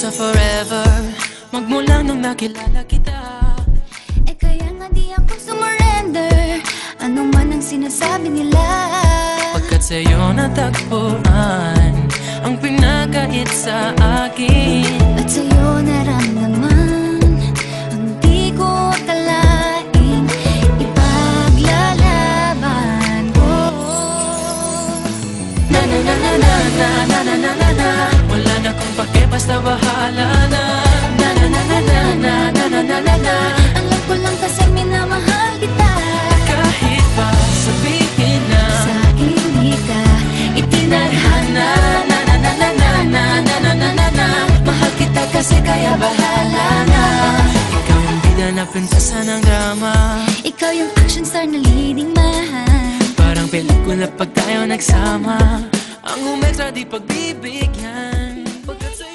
sa forever, magmula nung nakilala kita. Eh kaya nga di ako sumurrender, ano man ang sinasabi nila. Pagkat sa'yo natagpuan ang pinakait sa akin, At sa'yo naramdaman ang di ko akalain ipaglalaban ko. na na na na na na na na na na na. Wala na kong pake, basta bahala na. Na na na na na na na na na na na. Alam ko lang kasi minamahal kita. Kahit pa sabihin na Sa akin di ka itinadhana. na na na na na na na na na na na. Mahal kita kasi kaya bahala na. Ikaw yung bida na prinsesa ng drama, Ikaw yung action star na leading man. parang pelikula pag tayo nagsama. Ang umextra di pagbibigyan, pagkat sa'yo